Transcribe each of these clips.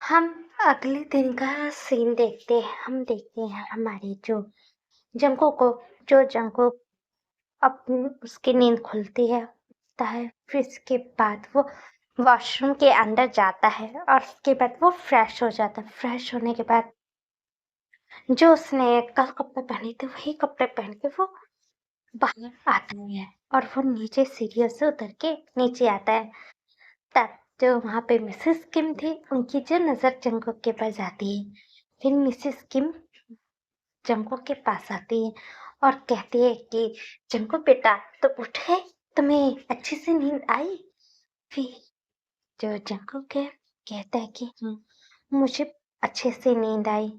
हम अगले दिन का सीन देखते हैं। हम देखते हैं हमारी जो जंको को जो जंको अपनी उसकी नींद खुलती है, उठता है। फिर इसके बाद वो वॉशरूम के अंदर जाता है और उसके बाद वो फ्रेश हो जाता है। फ्रेश होने के बाद जो उसने कल कपड़े पहने थे वही कपड़े पहन के वो बाहर आता है और वो नीचे सीढ़ियों से उतर के नीचे आता है। तब जो वहाँ पे मिसेस किम थी, उनकी जो नज़र जंगकोक के पास जाती है। फिर मिसेस किम जंगकोक के पास आती है और कहती है कि जंगकोक बेटा तो उठे, तुम्हें अच्छे से नींद आई? फिर जो जंगकोक है कहता है कि मुझे अच्छे से नींद आई।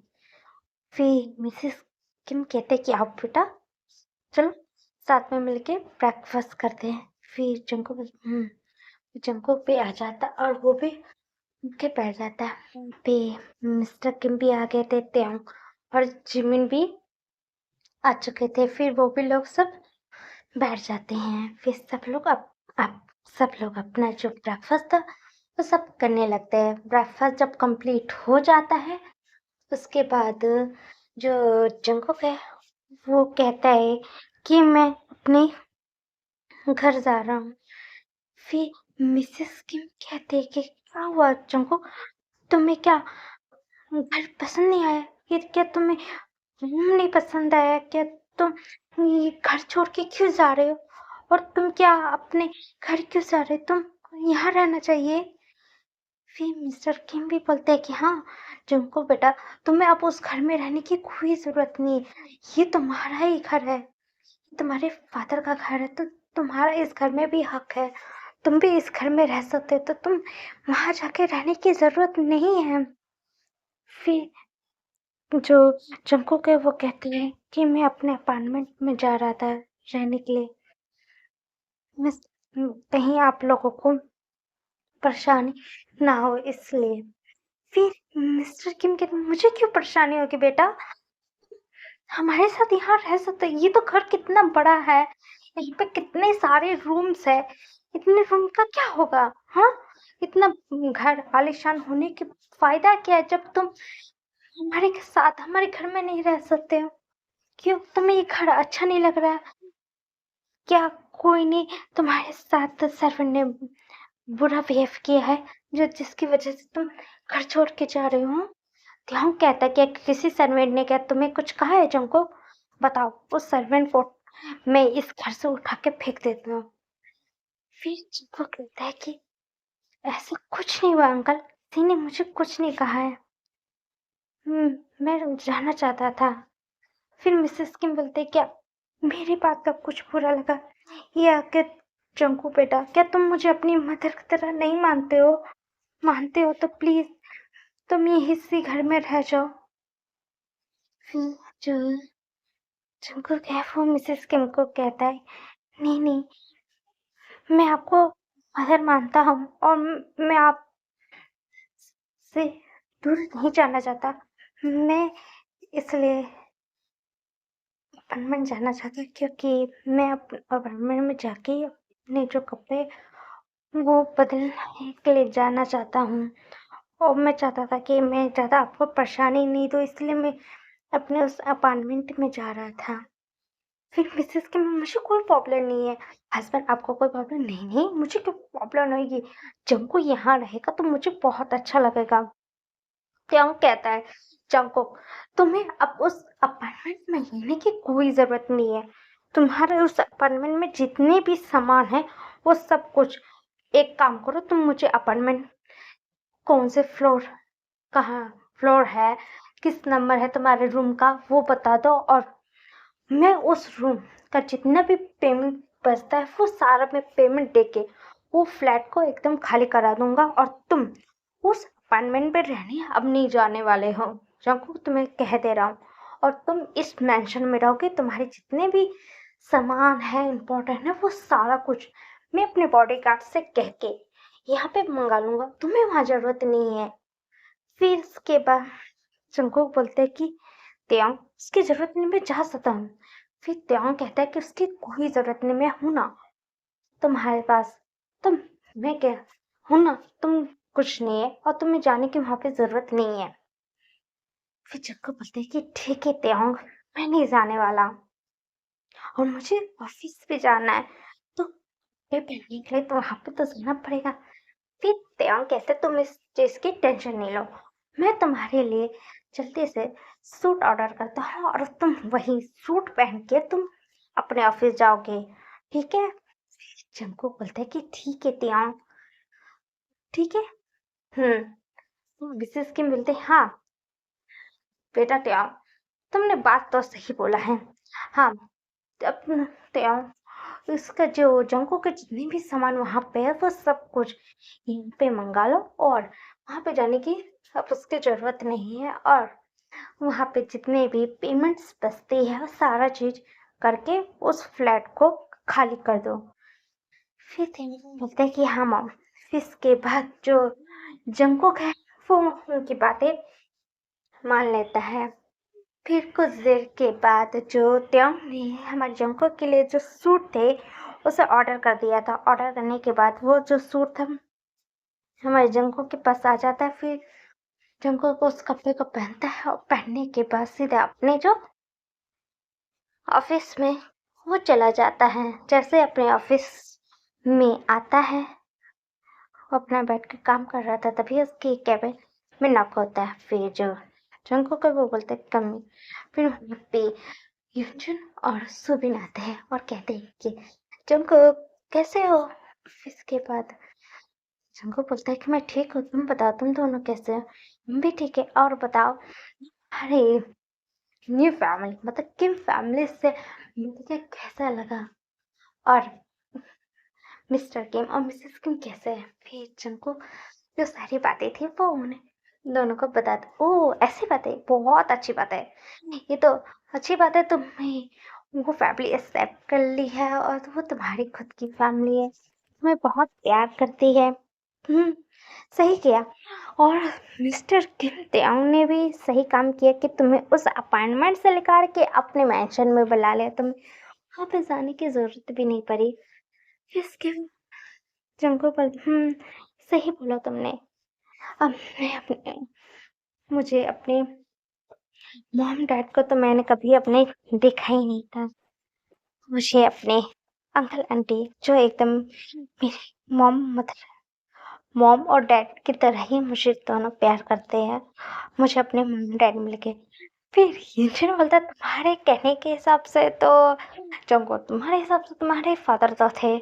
फिर मिसेस किम कहते हैं कि आओ बेटा, चलो साथ में मिलके ब्रेकफास्ट करते हैं। फिर जंगकोक भी आ जाता और वो भी उठ के बैठ जाता है। पे मिस्टर किम भी आ गए थे, त्योंग और जिमिन भी आ चुके थे। फिर वो भी लोग सब बैठ जाते हैं। फिर सब लोग अपना जो ब्रेकफास्ट था वो सब करने लगते हैं। ब्रेकफास्ट जब कंप्लीट हो जाता है उसके बाद जो जंगकुक है वो कहता है कि मैं अपने घर जा रहा हूँ। फिर मिसेस किम कहते हैं कि क्या हुआ जंगकुक, तुम्हें क्या घर पसंद नहीं आया? ये क्या तुम्हें रूम नहीं पसंद आया क्या? तुम ये घर छोड़ के क्यों जा रहे हो? और तुम क्या अपने घर क्यों जा रहे हो? तुम यहाँ रहना चाहिए। फिर मिस्टर किम भी बोलते हैं कि हाँ जंको बेटा, तुम्हें अब उस घर में रहने की कोई जरूरत नहीं है। ये तुम्हारा ही घर है, तुम्हारे फादर का घर है, तो तुम्हारा इस घर में भी हक है। तुम भी इस घर में रह सकते हो, तो तुम वहां जाके रहने की जरूरत नहीं है। फिर जो जंकुक है वो कहती है कि मैं अपने अपार्टमेंट में जा रहा था रहने के लिए, मैं कहीं आप लोगों को परेशानी ना हो इसलिए। फिर मिस्टर किम कहते मुझे क्यों परेशानी होगी बेटा, हमारे साथ यहाँ रह सकते। ये तो घर कितना बड़ा है, यहाँ पे कितने सारे रूम्स है, इतने रूम का क्या होगा? हाँ, इतना घर आलीशान होने के फायदा क्या है जब तुम हमारे के साथ हमारे घर में नहीं रह सकते हो? क्यों तुम्हें ये घर अच्छा नहीं लग रहा है क्या? कोई नहीं, तुम्हारे साथ सर्वेंट ने बुरा बिहेव किया है जो जिसकी वजह से तुम घर छोड़ के जा रहे हो? ध्यान कहता है कि किसी सर्वेंट ने क्या तुम्हें कुछ कहा है जंको? बताओ, उस सर्वेंट को मैं इस घर से उठा के फेंक देता हूँ। फिर जंको कहता है कि ऐसा कुछ नहीं हुआ अंकल, किसी ने मुझे कुछ नहीं कहा है। मैं जाना चाहता था। फिर मिसेस किम बोलते क्या मेरी बात का कुछ बुरा लगा या क्या? जंकू बेटा, क्या तुम मुझे अपनी मदर की तरह नहीं मानते हो? मानते हो तो प्लीज तुम यहीं इसी घर में रह जाओ। फिर जो जंकुक है वो मिसेस किम को कहता है नहीं नहीं, मैं आपको मदर मानता हूँ और मैं आप से दूर नहीं जाना चाहता। मैं इसलिए अपार्टमेंट जाना चाहता क्योंकि मैं अपार्टमेंट में जाके अपने जो कपड़े वो बदलने के लिए जाना चाहता हूँ। और मैं चाहता था कि मैं ज़्यादा आपको परेशानी नहीं दूँ, इसलिए मैं अपने उस अपार्टमेंट में जा रहा था। फिर मिसेस के मुझे कोई प्रॉब्लम नहीं है। हस्बैंड आपको कोई प्रॉब्लम नहीं? नहीं, मुझे क्यों प्रॉब्लम होगी? जंको यहाँ रहेगा तो मुझे बहुत अच्छा लगेगा। क्यों कहता है जंकुक, तुम्हें अब उस अपार्टमेंट में रहने की कोई जरूरत नहीं है। तुम्हारे उस अपार्टमेंट में जितने भी सामान है वो सब कुछ, एक काम करो तुम मुझे अपार्टमेंट कौन से फ्लोर, कहाँ फ्लोर है, किस नंबर है तुम्हारे रूम का वो बता दो और मैं उस रूम का जितना भी पेमेंट बचता है वो सारा मैं पेमेंट देके वो फ्लैट को एकदम खाली करा दूंगा और तुम उस अपार्टमेंट पे रहने अब नहीं जाने वाले हो। जंकू तुम्हें कह दे रहा हूँ, और तुम इस मैंशन में रहोगे। तुम्हारे जितने भी सामान है इम्पोर्टेंट है वो सारा कुछ मैं अपने बॉडीगार्ड से कह के यहाँ पे मंगा लूंगा, तुम्हें वहां जरूरत नहीं है। फिर इसके बाद जंकुक बोलते हैं कि त्योंग उसकी जरूरत नहीं, मैं जा सकता हूँ। फिर त्योंग कहता है कि उसकी कोई जरूरत नहीं, मैं हूं ना तुम्हारे पास। तुम मैं क्या हूं ना, तुम कुछ नहीं है और तुम्हें जाने की वहाँ पे ज़रूरत नहीं है। फिर जंको बोलता है कि ठीक है त्योंग, मैं नहीं जाने वाला और मुझे ऑफिस भी जाना है, तो कपड़े पहनने के लिए तो वहाँ पे तो जाना पड़ेगा। फिर त्योंग कहते तुम इस चीज़ की टेंशन नहीं लो, मैं तुम्हारे लिए जल्दी से सूट ऑर्डर करता हूँ और तुम वही सूट पहन के तुम अपने ऑफिस जाओगे, ठीक है? जंको बोलता है कि ठीक है त्योंग, ठीक है। मिसेस किम बोलते हाँ बेटा त्योंग, तुमने बात तो सही बोला है। हाँ, अब त्योंग इसका जो जंको के जितने भी सामान वहाँ पे है वो सब कुछ यहाँ पे मंगा लो और वहाँ पे जाने की अब उसकी ज़रूरत नहीं है और वहाँ पे जितने भी पेमेंट्स बचती है वो सारा चीज़ करके उस फ्लैट को खाली कर दो। फिर त्योंग बोलते हैं कि हाँ मॉम। फिर इसके बाद जो जंकुक है वो उनकी बातें मान लेता है। फिर कुछ देर के बाद जो त्योंग ने हमारे जंकुक के लिए जो सूट थे उसे ऑर्डर कर दिया था। ऑर्डर करने के बाद वो जो सूट था हमारे जंकुक के पास आ जाता है। फिर जंकुक उस कपड़े को पहनता है और पहनने के बाद सीधा अपने जो ऑफिस में वो चला जाता है। जैसे अपने ऑफिस में आता है वो अपना बैठ के काम कर रहा था तभी उसके केबिन में नॉक होता है। फिर जो जंकुक है वो बोलते हैं कमी। फिर वहाँ पे यूजुन और सुबिन आते हैं और कहते हैं कि जंकुक कैसे हो। इसके बाद जंकुक बोलता है कि मैं ठीक हूँ, तुम बताओ तुम दोनों कैसे हो। हम भी ठीक है और बताओ अरे न्यू फैमिली मतलब किम फैमिली से मिलके कैसा लगा और मिस्टर किम और मिसेस किम कैसे हैं। फिर जंकुक जो सारी बातें थी वो उन्हें दोनों को बता दो। ओह ऐसी बातें बहुत अच्छी बात है, ये तो अच्छी बात है तुम्हें वो फैमिली एक्सेप्ट कर ली है और वो तुम्हारी खुद की फैमिली है, तुम्हें बहुत प्यार करती है। हम्म सही किया। और मिस्टर किम त्योंग ने भी सही काम किया कि तुम्हें उस अपार्टमेंट से लेकर के अपने मैंशन में बुला लिया, तुम्हें वहाँ पे जाने की जरूरत भी नहीं पड़ी। इसके जंको पर सही बोला तुमने। अब मैं अपने मुझे अपने मॉम डैड को तो मैंने कभी अपने देखा ही नहीं था। मुझे अपने अंकल आंटी जो एकदम मेरे मॉम मतलब मॉम और डैड की तरह ही मुझे दोनों प्यार करते हैं। मुझे अपने मॉम डैड मिल गए। फिर यूजुन बोलता तुम्हारे कहने के हिसाब से तो जंको तुम्हारे हिसाब से तुम्हारे फादर तो थे।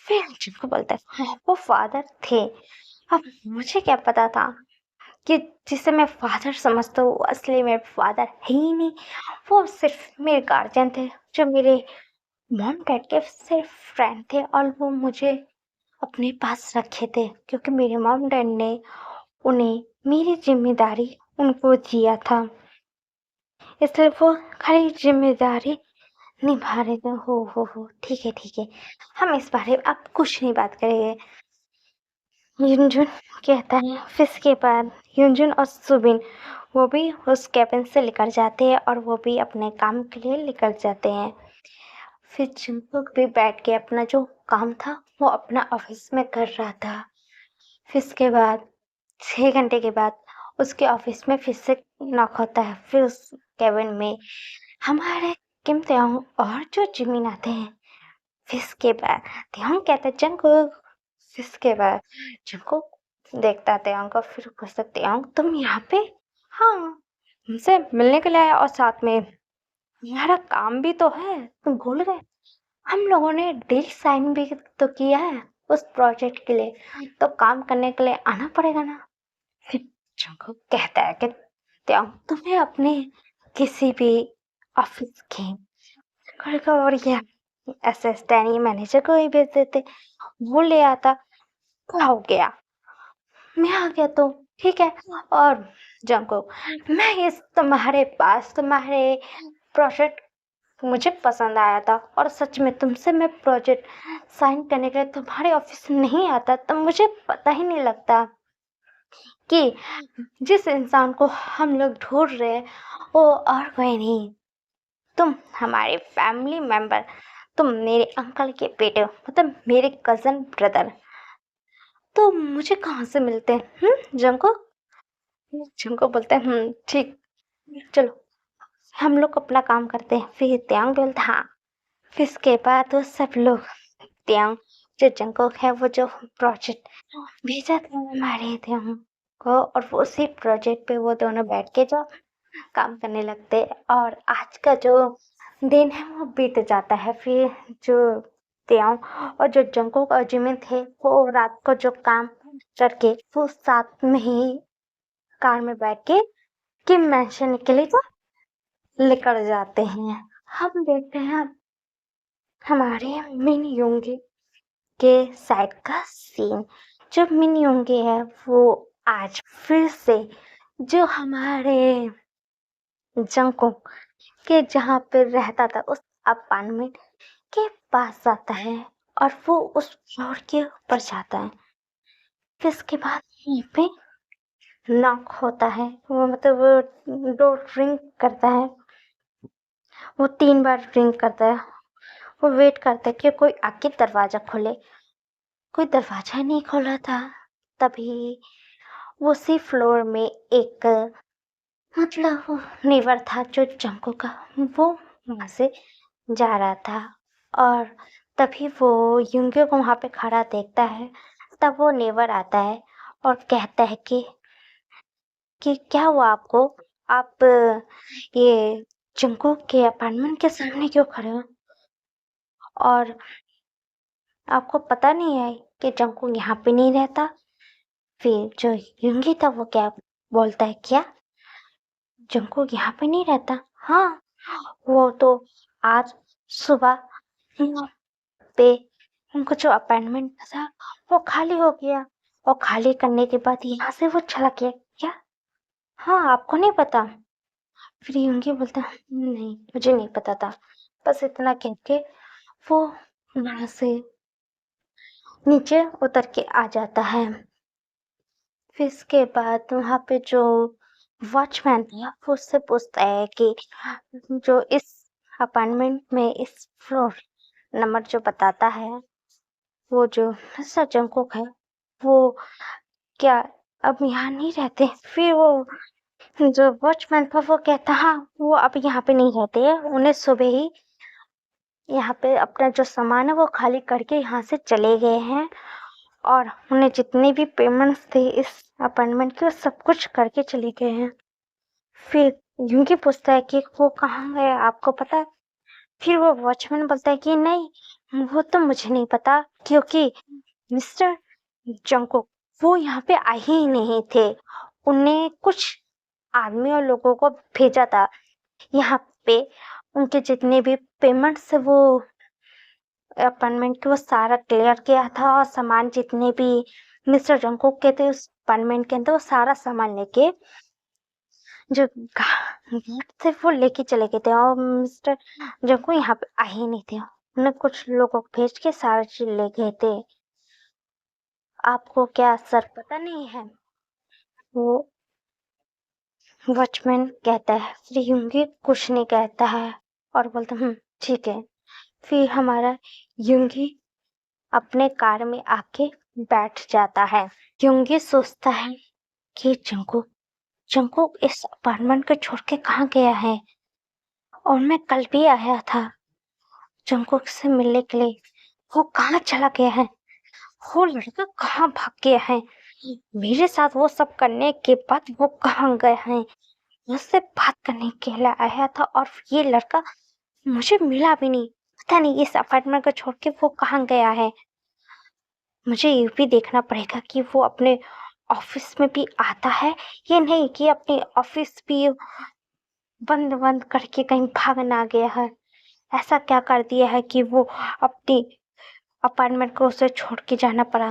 फिर जिनको बोलता है हाँ वो फादर थे। अब मुझे क्या पता था कि जिसे मैं फादर समझता हूँ वो असली मेरे फादर है ही नहीं, वो सिर्फ मेरे गार्जियन थे जो मेरे मॉम डैड के सिर्फ फ्रेंड थे और वो मुझे अपने पास रखे थे क्योंकि मेरे मॉम डैड ने उन्हें मेरी जिम्मेदारी उनको दिया था, इसलिए वो खाली जिम्मेदारी निभा रहे थे। हो ठीक है हम इस बारे में अब कुछ नहीं बात करेंगे। युनजुन कहता है फिर इसके बाद युनजुन और सुबिन वो भी उस कैबिन से निकल जाते हैं और वो भी अपने काम के लिए निकल जाते हैं। फिर जंकुक भी बैठ के अपना जो काम था वो अपना ऑफिस में कर रहा था। फिर इसके बाद 6 घंटे के बाद उसके ऑफिस में फिर से नॉक होता है। फिर उस कैबिन में हमारे किम त्योंग और जो जिमिन आते हैं। फिर इसके बाद त्योंग कहता है जंकुक। फिर इसके बाद जंकुक देखता है त्योंग को फिर पूछता त्योंग तुम यहाँ पे। हाँ हमसे मिलने के लिए आया और साथ में तुम्हारा काम भी तो है, तुम भूल गए हम लोगों ने डील साइन भी तो किया है उस प्रोजेक्ट के लिए, तो काम करने के लिए आना पड़ेगा ना। फिर जंकुक कहता है कि त्योंग तुम्हें अपने किसी भी ऑफिस के और या असिस्टेंट या मैनेजर को ही भेज देते, वो ले आता, क्या हो गया, मैं आ गया तो ठीक है। और जंकुक मैं इस तुम्हारे पास तुम्हारे प्रोजेक्ट मुझे पसंद आया था और सच में तुमसे मैं प्रोजेक्ट साइन करने के लिए तुम्हारे ऑफिस नहीं आता तो मुझे पता ही नहीं लगता कि जिस इंसान को हम लोग ढूंढ रहे हैं वो और कोई नहीं, तुम हमारे फैमिली मेंबर, तुम मेरे अंकल के बेटे मतलब मेरे कजन ब्रदर तो मुझे कहाँ से मिलते हैं जंगकुक? जंगकुक बोलता है ठीक, चलो हम लोग अपना काम करते हैं। फिर त्यांग बोलता हाँ। फिर इसके बाद वो सब लोग त्यांग जो जंगकुक है वो जो प्रोजेक्ट भेजा था हमारे त्यांग को, और वो उसी प्रोजेक्ट पे वो दोनों बैठ के जो काम करने लगते हैं। और आज का जो दिन है वो बीत जाता है। फिर जो त्यांग और जो जंगकुक और जिमिन थे वो रात को जो काम करके वो साथ में ही कार में बैठ के किम मैंशन के लिए तो निकल जाते हैं। हम देखते हैं हमारे मिन योंगी के साइड का सीन। जो मिन योंगी है वो आज फिर से जो हमारे जंगकुक के जहाँ पे रहता था उस अपार्टमेंट के पास जाता है और वो उस फ्लोर के ऊपर जाता है। फिर इसके बाद वहीं पे नॉक होता है, वो मतलब वो डोर रिंग करता है। वो 3 बार रिंग करता है। वो वेट करता है कि कोई आके दरवाजा खोले। कोई दरवाजा नहीं खोला था। तभी वो उसी फ्लोर में एक मतलब वो नेबर था जो जंको का, वो वहां से जा रहा था। और तभी वो युंगे को वहां पे खड़ा देखता है। तब वो नेबर आता है और कहता है कि क्या हुआ आपको, आप ये जंको के अपार्टमेंट के सामने क्यों खड़े हो, और आपको पता नहीं है कि जंको यहाँ पे नहीं रहता? फिर जो युंगी था वो क्या बोलता है, क्या जंको यहाँ पे नहीं रहता? हाँ, वो तो आज सुबह यहाँ पे उनको जो अपार्टमेंट था वो खाली हो गया, और खाली करने के बाद यहाँ से वो चला गया। क्या? हाँ, आपको नहीं पता? फिर युंगी बोलता नहीं, मुझे नहीं पता था। बस इतना कह के वो वहां से नीचे उतर के आ जाता है। फिर इसके बाद वहां पे जो वॉचमैन था वो उससे पूछता है कि जो इस अपार्टमेंट में इस फ्लोर नंबर जो बताता है वो जो मिस्टर जंगकुक है वो क्या अब यहाँ नहीं रहते? फिर वो जो वॉचमैन था वो कहता हाँ, वो अब यहाँ पे नहीं रहते हैं। उन्हें सुबह ही यहाँ पे अपना जो सामान है वो खाली करके यहाँ से चले गए हैं, और उन्हें जितने भी पेमेंट्स थे इस अपार्टमेंट के वो सब कुछ करके चले गए हैं। फिर यूंगी पूछता है कि वो कहाँ गए, आपको पता है? फिर वो वॉचमैन बोलता है कि नहीं, वो तो मुझे नहीं पता, क्योंकि मिस्टर जंकुक वो यहाँ पे आए ही नहीं थे। उन्हें कुछ आदमी और लोगों को भेजा था यहाँ पे, उनके जितने भी पेमेंट्स वो अपार्टमेंट के वो सारा क्लियर किया था, और सामान जितने भी मिस्टर जंकुक के थे उस अपार्टमेंट के अंदर वो सारा सामान लेके जो गिफ्ट थे वो लेके चले गए थे, और मिस्टर जंकुक यहाँ पे आए ही नहीं थे। उन्हें कुछ लोगों को भेज के सारा चीज ले गए थे। आपको क्या सर पता नहीं है? वो वॉचमैन कहता है। फिर युंगी कुछ नहीं कहता है और बोलता ठीक है। फिर हमारा युंगी अपने कार में आके बैठ जाता है। युंगी सोचता है कि जंकुक जंकुक इस अपार्टमेंट को छोड़ के कहाँ गया है, और मैं कल भी आया था जंकुक से मिलने के लिए, वो कहाँ चला गया है, वो लड़का कहाँ भाग गया है, मेरे साथ वो सब करने के बाद वो कहाँ गया है, मुझसे बात करने के लिए आया था और ये लड़का मुझे मिला भी नहीं। पता नहीं इस अपार्टमेंट को छोड़ के वो कहाँ गया है। मुझे ये भी देखना पड़ेगा कि वो अपने ऑफिस में भी आता है या नहीं, कि अपने ऑफिस भी बंद बंद करके कहीं भाग ना गया है। ऐसा क्या कर दिया है कि वो अपनी अपार्टमेंट को उसे छोड़ के जाना पड़ा।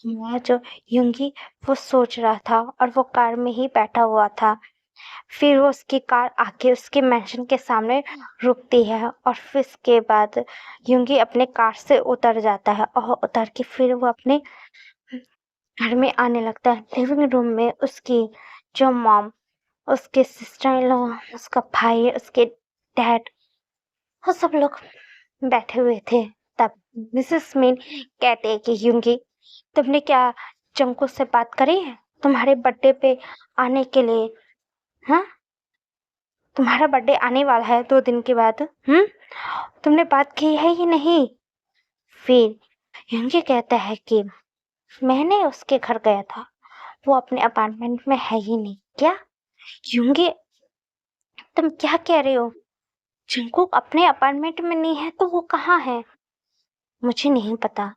मैं जो युंगी वो सोच रहा था और वो कार में ही बैठा हुआ था। फिर वो उसकी कार आके उसके मैंशन के सामने रुकती है, और फिर इसके बाद युंगी अपने कार से उतर जाता है, और उतर के फिर वो अपने घर में आने लगता है। लिविंग रूम में उसकी जो मॉम, उसके सिस्टर इन लॉ, उसका भाई, उसके डैड, वो सब लोग बैठे हुए थे। तब मिसेस मिन कहते हैं कि युंगी तुमने क्या जंकुक से बात करी है तुम्हारे बर्थडे पे आने के लिए? हाँ, तुम्हारा बर्थडे आने वाला है 2 दिन के बाद। तुमने बात की है ही नहीं? फिर यंगी कहता है कि मैंने उसके घर गया था, वो अपने अपार्टमेंट में है ही नहीं। क्या युंगी, तुम क्या कह रहे हो? जंकुक अपने अपार्टमेंट में नहीं है तो वो कहाँ है? मुझे नहीं पता।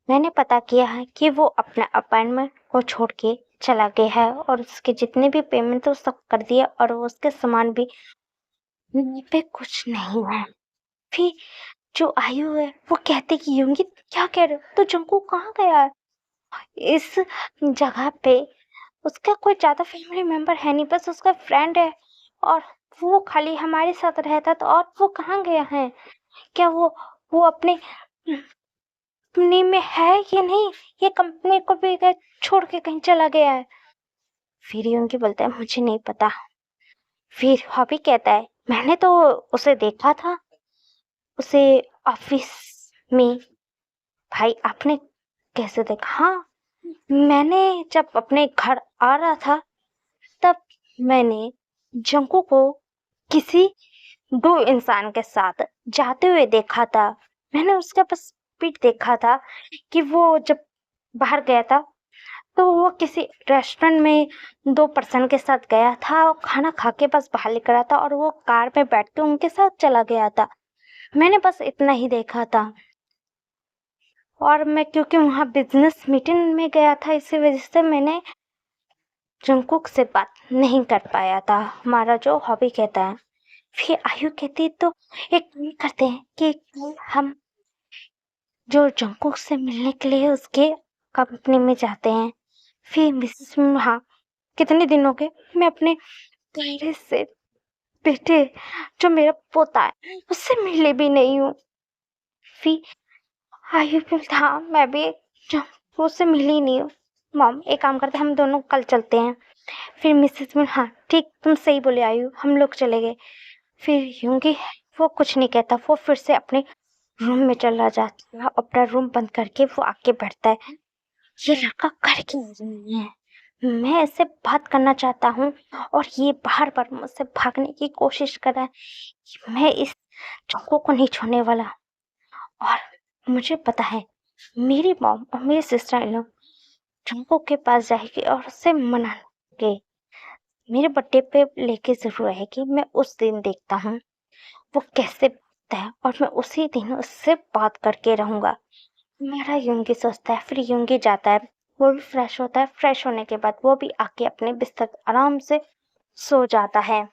मैंने पता किया है कि वो अपना अपार्टमेंट को छोड़ के चला गया है और उसके जितने भी पेमेंट थे वो सब कर दिया और वो उसके सामान भी पे कुछ नहीं है। फिर जो आयु है वो कहते कि युंगी क्या कह रहे हो? तो जंकुक कहाँ गया है? इस जगह पे उसका कोई ज्यादा फैमिली मेंबर है नहीं, बस उसका फ्रेंड है और वो खाली हमारे साथ रहता था। और वो कहाँ गया है? क्या वो अपने कंपनी में है कि नहीं? ये कंपनी को भी छोड़ के कहीं चला गया है? फिर योंगी बोलता है मुझे नहीं पता। फिर हॉबी कहता है मैंने तो उसे देखा था, उसे ऑफिस में। भाई आपने कैसे देखा? हाँ, मैंने जब अपने घर आ रहा था तब मैंने जंकू को किसी 2 इंसान के साथ जाते हुए देखा था। मैंने उसका बस पीठ देखा था कि वो जब बाहर गया था तो वो किसी रेस्टोरेंट में 2 पर्सन के साथ गया था और खाना खा के बस बाहर निकल रहा था और वो कार में बैठ के उनके साथ चला गया था। मैंने बस इतना ही देखा था और मैं क्योंकि वहाँ बिजनेस मीटिंग में गया था इसी वजह से मैंने जंकुक से बात नहीं कर पाया था, हमारा जो हॉबी कहता है। फिर आयु कहती तो एक काम करते हैं कि कल हम जो जंकुक से मिलने के लिए उसके कंपनी में जाते हैं। फिर मिसेस हाँ, कितने दिन हो गए मैं अपने प्यारे से बेटे जो मेरा पोता है उससे मिले भी नहीं हूँ। फिर आयु भी था, मैं भी जंकुक उससे मिली नहीं हूँ। मॉम एक काम करते हैं, हम दोनों कल चलते हैं। फिर मिसेस हाँ ठीक, तुम सही बोले आयु, हम लोग चले गए। फिर यूंगी वो कुछ नहीं कहता, वो फिर से अपने रूम में चला जाता है, अपना रूम बंद करके वो आके बैठता है। ये लड़का कर क्यों नहीं है? मैं इससे बात करना चाहता हूँ और ये बार बार मुझसे भागने की कोशिश कर रहा है। मैं इस चौको को नहीं छोड़ने वाला। और मुझे पता है मेरी मॉम और मेरी सिस्टर इन लोग चंको के पास जाएगी और उससे मना के मेरे बर्थडे पे लेके जरूर आएगी। मैं उस दिन देखता हूँ वो कैसे बनता है और मैं उसी दिन उससे बात करके रहूंगा। मेरा यूंगी सोचता है। फिर यूंगी जाता है, वो भी फ्रेश होता है। फ्रेश होने के बाद वो भी आके अपने बिस्तर आराम से सो जाता है।